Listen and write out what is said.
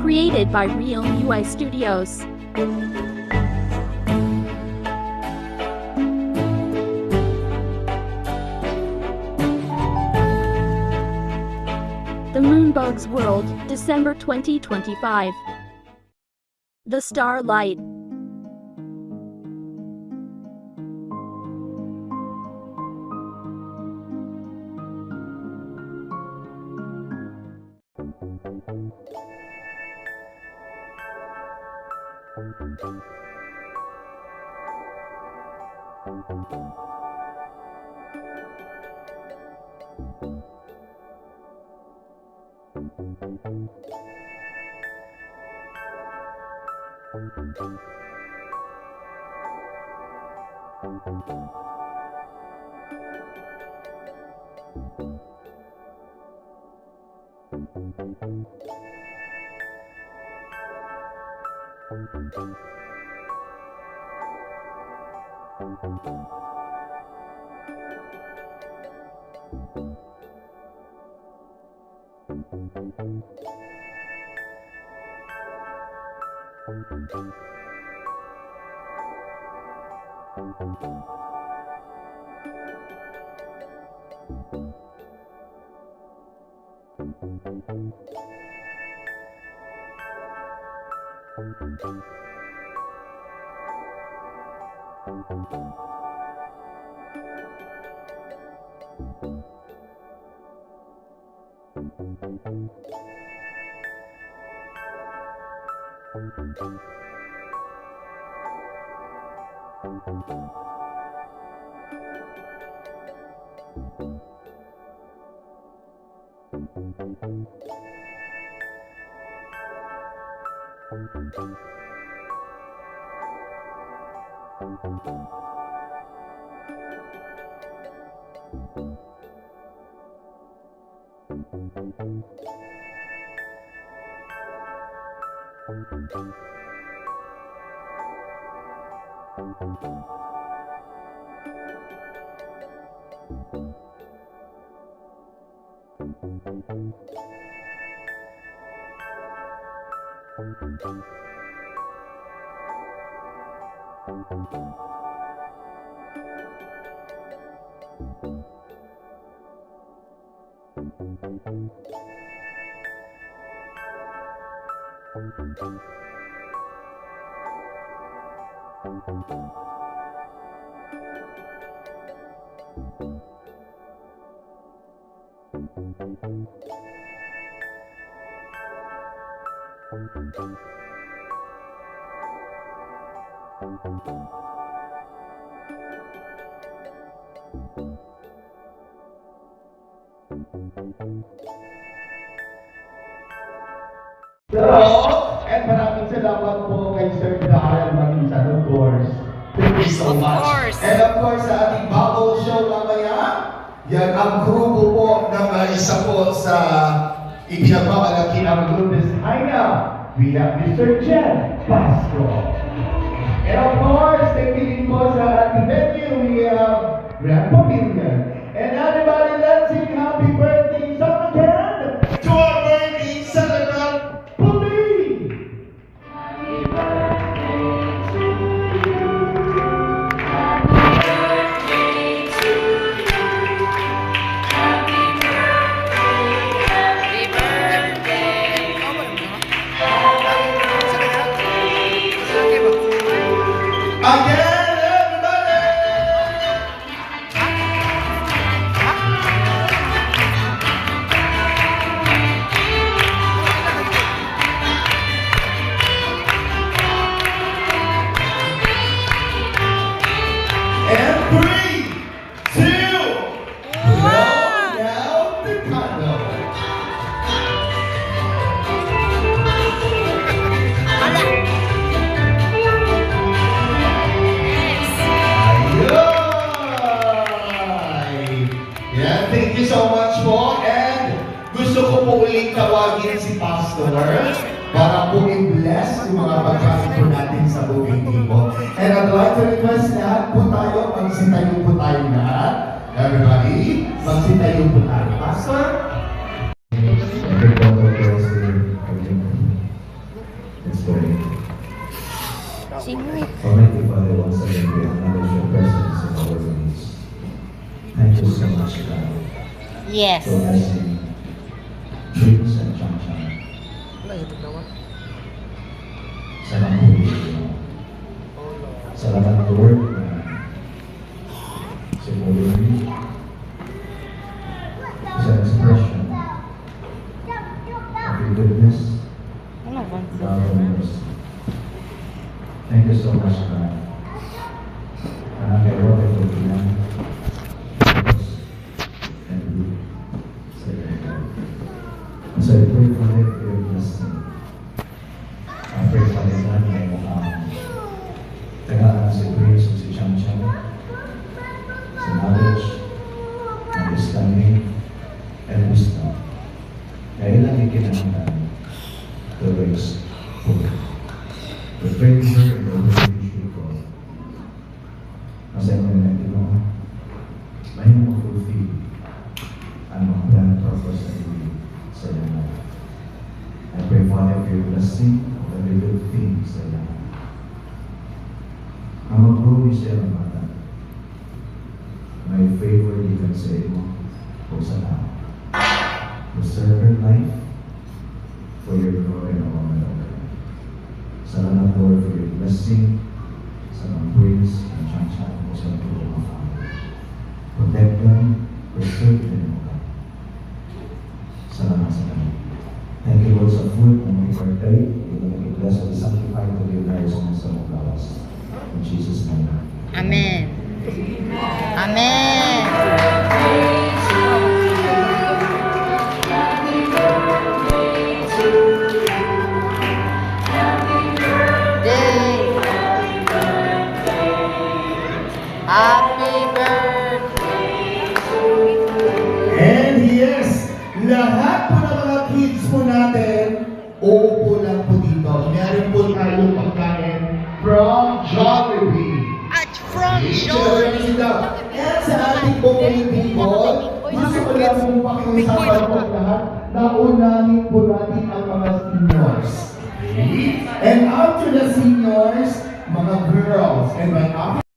Created by Real UI Studios. The Moonbug's World, December 2025. The Starlight. So, and maraming salamat po kay Sir Darrell Magisan, of course. Thank you so much. And of course, sa ating bubble show mamaya, yan ang grupo po ng isa po sa ipinagmamalaki ng Lourdes Haina. We have Mr. Jen Pasco. And of course, thank you po sa ating venue, we have Grand Pavilion. And everybody, let's sing happy birthday song again to our birthday celebrant. Thank you so much po, and gusto ko po ulit tawagin si Pastor para po i-bless yung mga pagkain po natin sa Bukid Timog. And I'd like to request lahat po tayo, magsitayo po tayo lahat. Everybody, magsitayo po tayo. Pastor? Yes. So let's sing Dreams and Chang-Chang. Salamat po dito. Salamat Lord na siguro is an expression of your goodness, Ano ba? love, and mercy. Thank you so much, God. And I love it for you. And we say that. And so I pray for your blessing. I pray for the God na tagaan si Prince at si Chang-Chang sa knowledge, understanding, and wisdom. Kaya ilang ikinangan to raise hope. To train her in the way you should go. Kasi ang mga Pinoy, may ma-fulfill ang mga plan and purpose na ibig sa iyong life. I pray, Father, for your blessing of every good thing sa iyong life. Ang mag-grow siya ng bata. May favor given sa iyo o sa tao. To serve her life for your glory and honor, Lord. Salamat, Lord, for your blessing sa mga praise and Chang-Chang o sa mga family. Protect them, preserve them, O God. Salamat sa kanila. Thank you, Lord, sa food na may partay. Ito na i-bless at i-sanctify to your lives and sa mga gawas. In Jesus' name. Amen. Amen. Day. Happy birthday. And yes, lahat po ng mga kids po natin, uupo lang po dito. Meron po tayong pagkain from Jollibee. At from Jollibee. And sa ating booking people, gusto ko lang pong pakiusapan po lahat na unahin po natin ang mga seniors. Okay? And after the seniors, mga girls. And by after